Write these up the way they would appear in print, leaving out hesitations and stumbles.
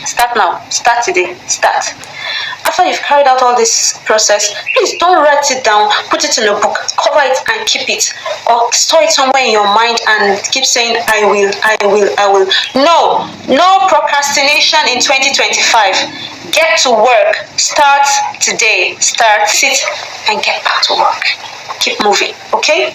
Start now. Start today. Start. After you've carried out all this process, please don't write it down, put it in a book, cover it and keep it, or store it somewhere in your mind and keep saying, I will, I will, I will. No procrastination in 2025. Get to work. Start today. Start, sit, and get back to work. Keep moving, okay?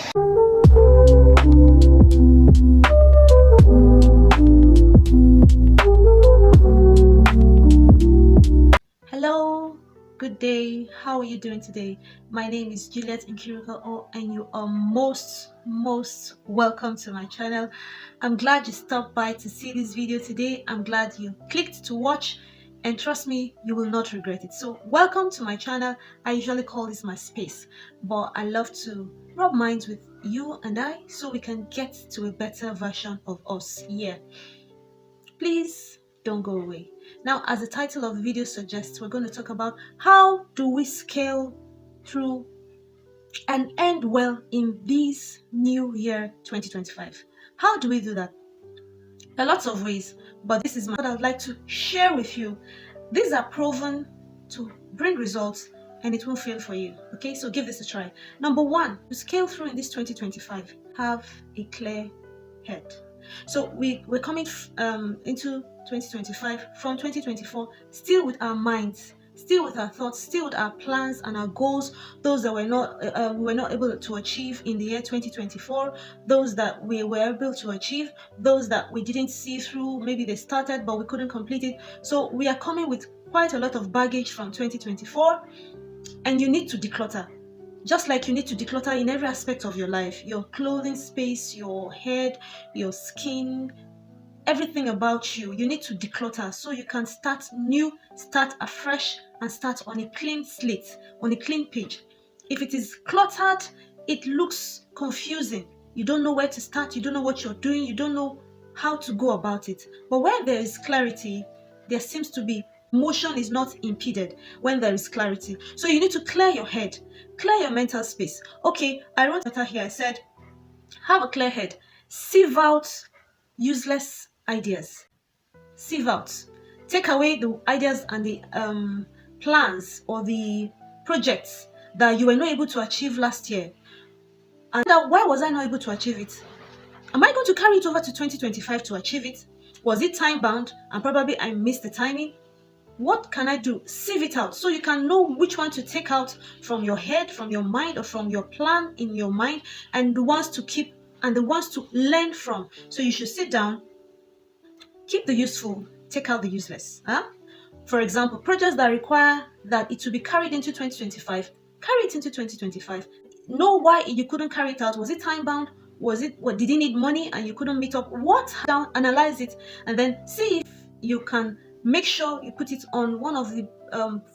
Hello, good day. How are you doing today? My name is Juliet Nkiriko, and you are most welcome to my channel. I'm glad you stopped by to see this video today. I'm glad you clicked to watch, and trust me, you will not regret it. So welcome to my channel. I usually call this my space, but I love to rub minds with you and I so we can get to a better version of us here. Please don't go away. Now, as the title of the video suggests, we're going to talk about how do we scale through and end well in this new year 2025. How do we do that? There are lots of ways, but this is what I would like to share with you. These are proven to bring results and it won't fail for you. Okay, so give this a try. Number one, to scale through in this 2025, have a clear head. So we're coming into 2025 from 2024 still with our minds, still with our thoughts, still with our plans and our goals, those that we were not able to achieve in the year 2024, those that we were able to achieve, those that we didn't see through, maybe they started but we couldn't complete it. So we are coming with quite a lot of baggage from 2024, and you need to declutter. Just like you need to declutter in every aspect of your life, your clothing space, your head, your skin, everything about you, you need to declutter so you can start new, start afresh, and start on a clean slate, on a clean page. If it is cluttered, it looks confusing. You don't know where to start, you don't know what you're doing, you don't know how to go about it. But where there is clarity, there seems to be motion is not impeded when there is clarity. So you need to clear your head, clear your mental space. Okay, I wrote it here. I said, have a clear head. Sieve out useless ideas. Sieve out. Take away the ideas and the plans or the projects that you were not able to achieve last year. And why was I not able to achieve it? Am I going to carry it over to 2025 to achieve it? Was it time bound and probably I missed the timing? What can I do? Sieve it out so you can know which one to take out from your head, from your mind, or from your plan in your mind, and the ones to keep and the ones to learn from. So you should sit down, keep the useful, take out the useless. For example, projects that require that it to be carried into 2025, carry it into 2025. Know why you couldn't carry it out. Was it time bound? Did you need money and you couldn't meet up? Down, analyze it, and then see if you can make sure you put it on one of the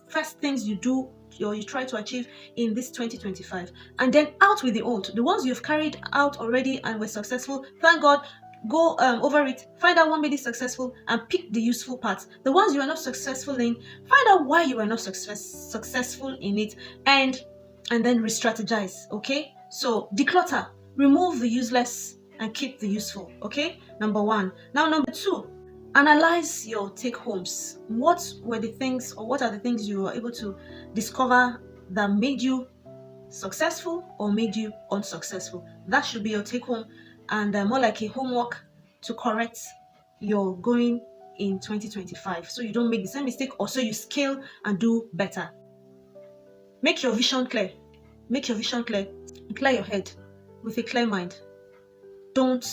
first things you do or you try to achieve in this 2025. And then out with the old. The ones you've carried out already and were successful, thank God, go over it, find out what made it successful and pick the useful parts. The ones you are not successful in, find out why you are not successful in it, and then re-strategize. Okay, so declutter, remove the useless and keep the useful. Okay, number one. Now number two, analyze your take-homes. What were the things, or what are the things you were able to discover that made you successful or made you unsuccessful? That should be your take-home, and more like a homework to correct your going in 2025, so you don't make the same mistake, or so you scale and do better. Make your vision clear. Make your vision clear. Clear your head with a clear mind. Don't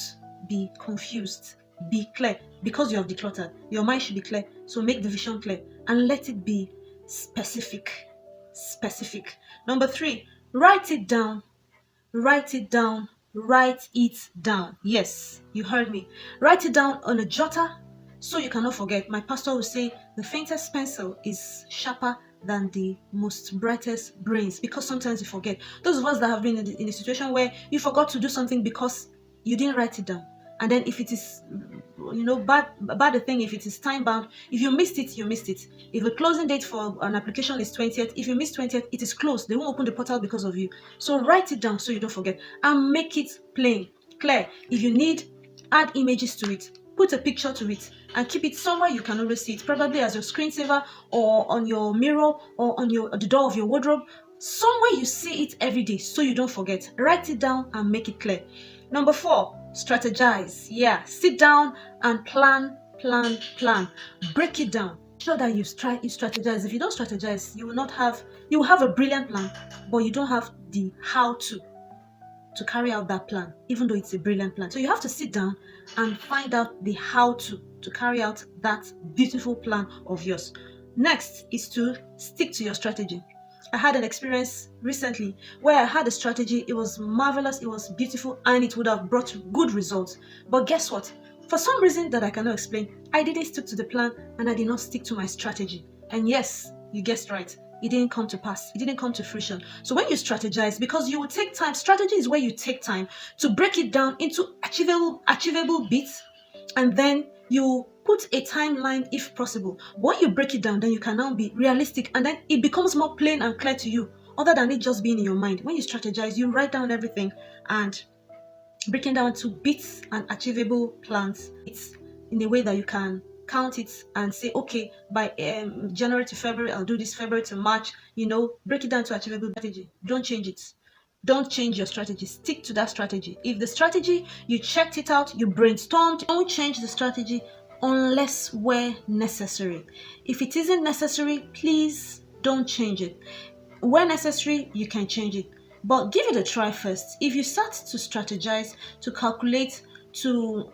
be confused. Be clear. Because you have decluttered, your mind should be clear. So make the vision clear and let it be specific. Specific. Number three, write it down. Write it down. Write it down. Yes, you heard me. Write it down on a jotter so you cannot forget. My pastor will say the faintest pencil is sharper than the most brightest brains, because sometimes you forget. Those of us that have been in a situation where you forgot to do something because you didn't write it down, and then if it is bad thing, if it is time bound, if you missed it, you missed it. If the closing date for an application is 20th, if you miss 20th, it is closed. They won't open the portal because of you. So write it down so you don't forget, and make it plain, clear. If you need, add images to it. put a picture to it and keep it somewhere you can always see it, probably as your screensaver or on your mirror or on the door of your wardrobe, somewhere you see it every day so you don't forget. Write it down and make it clear. Number 4, strategize. Yeah, sit down and plan. Break it down. Sure that you strategize. If you don't strategize, you will have a brilliant plan, but you don't have the how to carry out that plan, even though it's a brilliant plan. So you have to sit down and find out the how to carry out that beautiful plan of yours. Next is to stick to your strategy. I had an experience recently where I had a strategy. It was marvelous, it was beautiful, and it would have brought good results. But guess what? For some reason that I cannot explain, I didn't stick to the plan and I did not stick to my strategy. And yes, you guessed right, it didn't come to pass. It didn't come to fruition. So when you strategize, because you will take time, strategy is where you take time to break it down into achievable bits, and then you put a timeline if possible. When you break it down, then you can now be realistic, and then it becomes more plain and clear to you, other than it just being in your mind. When you strategize, you write down everything and breaking down to bits and achievable plans. It's in a way that you can count it and say, okay, by January to February, I'll do this, February to March, break it down to achievable strategy. Don't change it. Don't change your strategy. Stick to that strategy. If the strategy, you checked it out, you brainstormed, don't change the strategy unless where necessary. If it isn't necessary, please don't change it. Where necessary, you can change it. But give it a try first. If you start to strategize, to calculate, to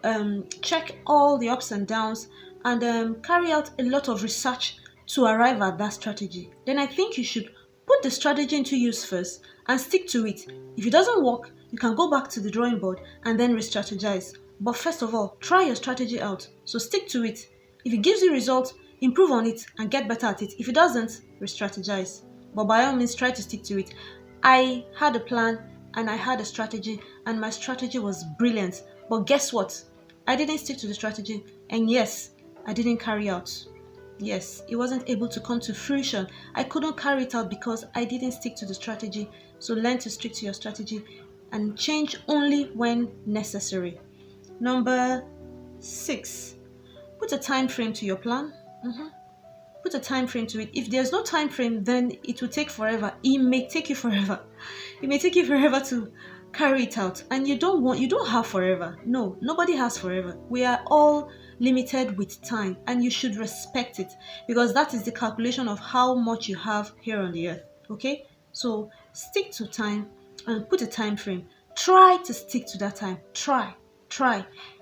check all the ups and downs, and carry out a lot of research to arrive at that strategy, then I think you should put the strategy into use first and stick to it. If it doesn't work, you can go back to the drawing board and then re-strategize. But first of all, try your strategy out. So stick to it. If it gives you results, improve on it and get better at it. If it doesn't, re-strategize. But by all means, try to stick to it. I had a plan and I had a strategy, and my strategy was brilliant. But guess what? I didn't stick to the strategy, and yes, I didn't carry out. Yes, it wasn't able to come to fruition. I couldn't carry it out because I didn't stick to the strategy. So learn to stick to your strategy and change only when necessary. Number 6, put a time frame to your plan. Put a time frame to it. If there's no time frame, then it will take forever. It may take you forever. It may take you forever to carry it out, and you don't have forever. No, nobody has forever. We are all limited with time, and you should respect it, because that is the calculation of how much you have here on the earth. Okay, so stick to time and put a time frame. Try to stick to that time. Try.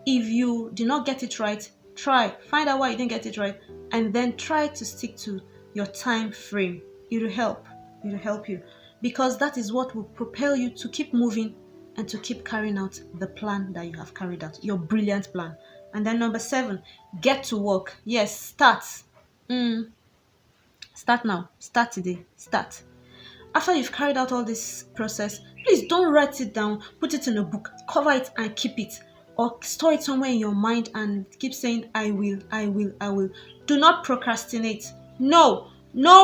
If you do not get it right, find out why you didn't get it right, and then try to stick to your time frame. It will help you, because that is what will propel you to keep moving and to keep carrying out the plan that you have carried out, your brilliant plan. And then number 7, get to work. Yes, start. Start now. Start today. Start. After you've carried out all this process, please don't write it down, put it in a book, cover it and keep it, or store it somewhere in your mind and keep saying, I will. Do not procrastinate. No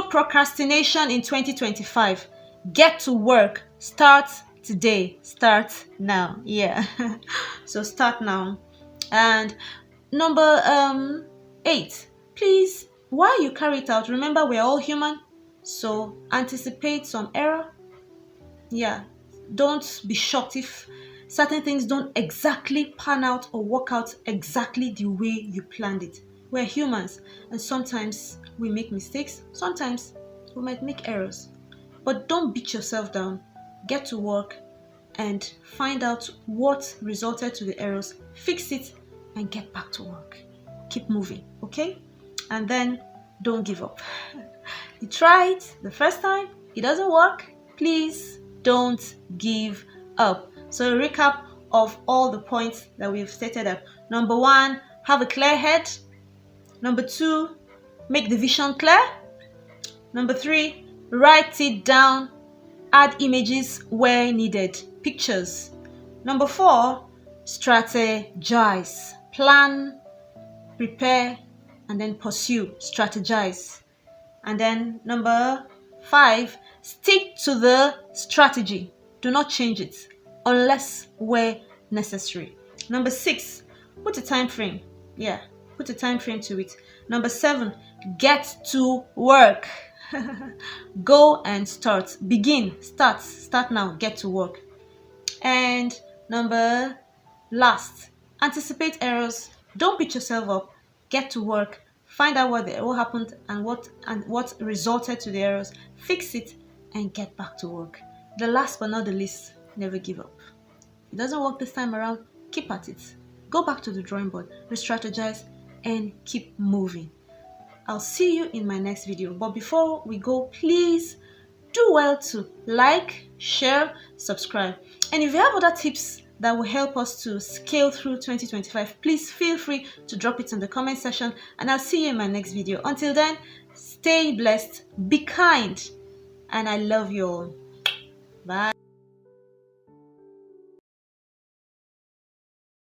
procrastination in 2025. Get to work. Start today. Start now. Yeah. So start now. And number 8, please, while you carry it out, remember we're all human. So anticipate some error. Yeah, don't be shocked if certain things don't exactly pan out or work out exactly the way you planned it. We're humans, and sometimes we make mistakes. Sometimes we might make errors. But don't beat yourself down. Get to work and find out what resulted to the errors, fix it, and get back to work. Keep moving, okay? And then don't give up. You tried the first time, it doesn't work, please don't give up. So a recap of all the points that we've stated up. Number 1, have a clear head. Number 2, make the vision clear. Number 3, write it down. Add images where needed, pictures. Number 4, strategize. Plan, prepare, and then pursue. Strategize. And then number 5, stick to the strategy. Do not change it unless where necessary. Number 6, put a time frame. Yeah, put a time frame to it. Number 7, get to work. Go and start. Begin. Start now. Get to work. And number last, anticipate errors. Don't beat yourself up. Get to work. Find out what happened and what resulted to the errors. Fix it and get back to work. The last but not the least, never give up. It doesn't work this time around, keep at it. Go back to the drawing board, re-strategize, and keep moving. I'll see you in my next video. But before we go, please do well to like, share, subscribe. And if you have other tips that will help us to scale through 2025, please feel free to drop it in the comment section, and I'll see you in my next video. Until then, stay blessed, be kind, and I love you all. Bye.